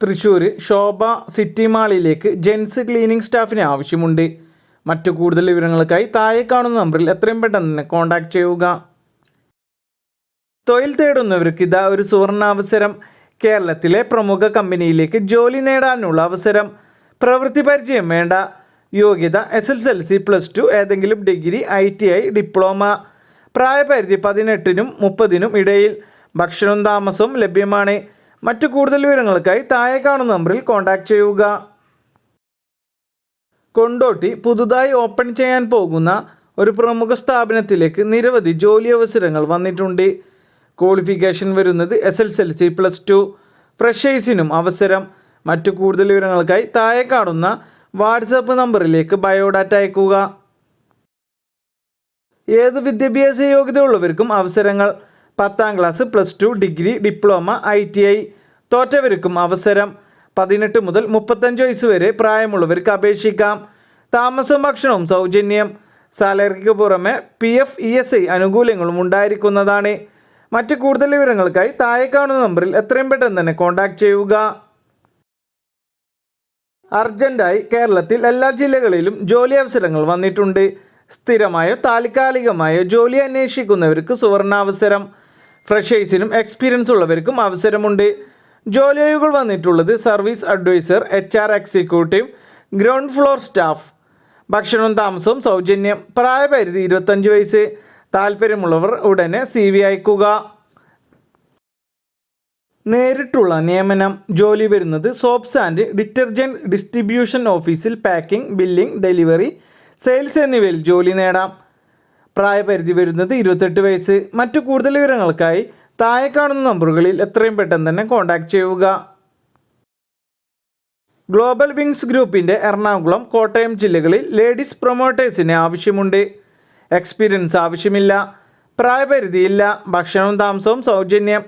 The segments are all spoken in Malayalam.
തൃശ്ശൂർ ശോഭ സിറ്റി മാളിലേക്ക് ജെൻസ് ക്ലീനിങ് സ്റ്റാഫിനെ ആവശ്യമുണ്ട്. മറ്റു കൂടുതൽ വിവരങ്ങൾക്കായി താഴെ കാണുന്ന നമ്പറിൽ എത്രയും പെട്ടെന്ന് തന്നെ കോൺടാക്ട് ചെയ്യുക. തൊഴിൽ തേടുന്നവർക്ക് ഇതാ ഒരു സുവർണാവസരം. കേരളത്തിലെ പ്രമുഖ കമ്പനിയിലേക്ക് ജോലി നേടാനുള്ള അവസരം. പ്രവൃത്തി പരിചയം വേണ്ട. യോഗ്യത SSLC, +2, ഏതെങ്കിലും ഡിഗ്രി, ITI, ഡിപ്ലോമ. പ്രായപരിധി 18-നും 30-നും ഇടയിൽ. ഭക്ഷണവും താമസവും ലഭ്യമാണ്. മറ്റു കൂടുതൽ വിവരങ്ങൾക്കായി താഴെ കാണുന്ന നമ്പറിൽ കോൺടാക്ട് ചെയ്യുക. കൊണ്ടോട്ടി പുതുതായി ഓപ്പൺ ചെയ്യാൻ പോകുന്ന ഒരു പ്രമുഖ സ്ഥാപനത്തിലേക്ക് നിരവധി ജോലി അവസരങ്ങൾ വന്നിട്ടുണ്ട്. ക്വാളിഫിക്കേഷൻ വരുന്നത് SSLC, +2. ഫ്രഷേഴ്സിനും അവസരം. മറ്റു കൂടുതൽ വിവരങ്ങൾക്കായി താഴെ കാണുന്ന വാട്സപ്പ് നമ്പറിലേക്ക് ബയോഡാറ്റ അയക്കുക. ഏത് വിദ്യാഭ്യാസ യോഗ്യത ഉള്ളവർക്കും അവസരങ്ങൾ. 10ാം ക്ലാസ്, +2, ഡിഗ്രി, ഡിപ്ലോമ, ITI. തോറ്റവർക്കും അവസരം. 18 മുതൽ 35 വയസ്സ് വരെ പ്രായമുള്ളവർക്ക് അപേക്ഷിക്കാം. താമസവും ഭക്ഷണവും സൗജന്യം. സാലറിക്ക് പുറമെ PF, ESI ആനുകൂല്യങ്ങളും ഉണ്ടായിരിക്കുന്നതാണ്. മറ്റു കൂടുതൽ വിവരങ്ങൾക്കായി താഴെ കാണുന്ന നമ്പറിൽ എത്രയും പെട്ടെന്ന് തന്നെ കോൺടാക്ട് ചെയ്യുക. അർജൻറ്റായി കേരളത്തിൽ എല്ലാ ജില്ലകളിലും ജോലി അവസരങ്ങൾ വന്നിട്ടുണ്ട്. സ്ഥിരമായോ താൽക്കാലികമായോ ജോലി അന്വേഷിക്കുന്നവർക്ക് സുവർണാവസരം. ഫ്രഷേഴ്സിനും എക്സ്പീരിയൻസ് ഉള്ളവർക്കും അവസരമുണ്ട്. ജോലി ഒഴിവുകൾ വന്നിട്ടുള്ളത് service adviser, HR executive, ground floor staff. ഭക്ഷണവും താമസവും സൗജന്യം. പ്രായപരിധി 25 വയസ്സ്. താല്പര്യമുള്ളവർ ഉടനെ CV അയക്കുക. നേരിട്ടുള്ള നിയമനം. ജോലി വരുന്നത് സോപ്സ് ആൻഡ് ഡിറ്റർജൻറ്റ് ഡിസ്ട്രിബ്യൂഷൻ ഓഫീസിൽ പാക്കിംഗ്, ബില്ലിംഗ്, ഡെലിവറി, സെയിൽസ് എന്നിവയിൽ ജോലി നേടാം. പ്രായപരിധി വരുന്നത് 28 വയസ്സ്. മറ്റു കൂടുതൽ വിവരങ്ങൾക്കായി താഴെ കാണുന്ന നമ്പറുകളിൽ എത്രയും പെട്ടെന്ന് തന്നെ കോൺടാക്ട് ചെയ്യുക. ഗ്ലോബൽ വിങ്സ് ഗ്രൂപ്പിൻ്റെ എറണാകുളം, കോട്ടയം ജില്ലകളിൽ ലേഡീസ് പ്രൊമോട്ടേഴ്സിന് ആവശ്യമുണ്ട്. എക്സ്പീരിയൻസ് ആവശ്യമില്ല. പ്രായപരിധിയില്ല. ഭക്ഷണവും താമസവും സൗജന്യം.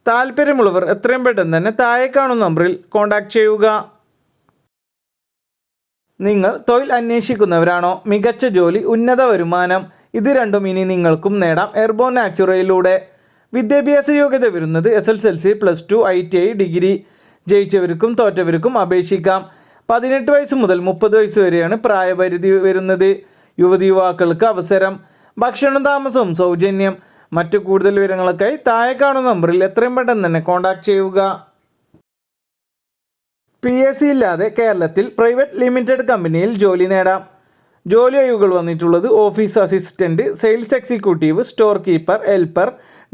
താല്പര്യമുള്ളവർ എത്രയും പെട്ടെന്ന് തന്നെ താഴെ കാണുന്ന നമ്പറിൽ കോൺടാക്ട് ചെയ്യുക. നിങ്ങൾ തൊഴിൽ അന്വേഷിക്കുന്നവരാണോ? മികച്ച ജോലി, ഉന്നത വരുമാനം, ഇത് രണ്ടും ഇനി നിങ്ങൾക്കും നേടാം എയർബോൺ നാച്ചുറയിലൂടെ. വിദ്യാഭ്യാസ യോഗ്യത വരുന്നത് SSLC, +2, ITI, ഡിഗ്രി. ജയിച്ചവർക്കും തോറ്റവർക്കും അപേക്ഷിക്കാം. 18 വയസ്സ് മുതൽ 30 വയസ്സ് വരെയാണ് പ്രായപരിധി വരുന്നത്. യുവതി യുവാക്കൾക്ക് അവസരം. ഭക്ഷണവും താമസവും സൗജന്യം. മറ്റു കൂടുതൽ വിവരങ്ങൾക്കായി താഴെ കാണുന്ന നമ്പറിൽ എത്രയും പെട്ടെന്ന് തന്നെ കോൺടാക്ട് ചെയ്യുക. PSC ഇല്ലാതെ കേരളത്തിൽ പ്രൈവറ്റ് ലിമിറ്റഡ് കമ്പനിയിൽ ജോലി നേടാം. ജോലി ഒഴിവുകൾ വന്നിട്ടുള്ളത് office assistant, sales executive, store keeper, helper,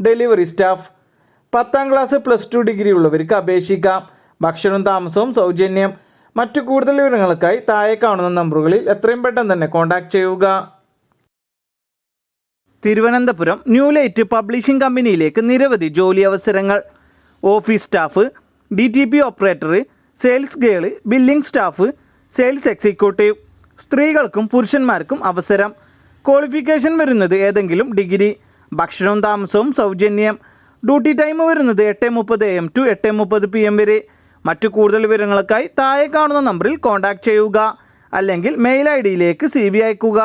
delivery staff. 10ാം class, +2, degree ഉള്ളവർക്ക് അപേക്ഷിക്കാം. ഭക്ഷണവും താമസവും സൗജന്യം. മറ്റു കൂടുതൽ വിവരങ്ങൾക്കായി താഴെ കാണുന്ന നമ്പറുകളിൽ എത്രയും പെട്ടെന്ന് തന്നെ കോൺടാക്ട് ചെയ്യുക. തിരുവനന്തപുരം ന്യൂ ലൈറ്റ് പബ്ലിഷിംഗ് കമ്പനിയിലേക്ക് നിരവധി ജോലി അവസരങ്ങൾ. Office staff, DTP operator, sales girl, billing staff, sales executive. സ്ത്രീകൾക്കും പുരുഷന്മാർക്കും അവസരം. ക്വാളിഫിക്കേഷൻ വരുന്നത് ഏതെങ്കിലും ഡിഗ്രി. ഭക്ഷണവും താമസവും സൗജന്യം. ഡ്യൂട്ടി ടൈം വരുന്നത് 8:30 AM to 8:30 PM വരെ. മറ്റു കൂടുതൽ വിവരങ്ങൾക്കായി താഴെ കാണുന്ന നമ്പറിൽ കോൺടാക്ട് ചെയ്യുക. അല്ലെങ്കിൽ മെയിൽ ID യിലേക്ക് CV അയക്കുക.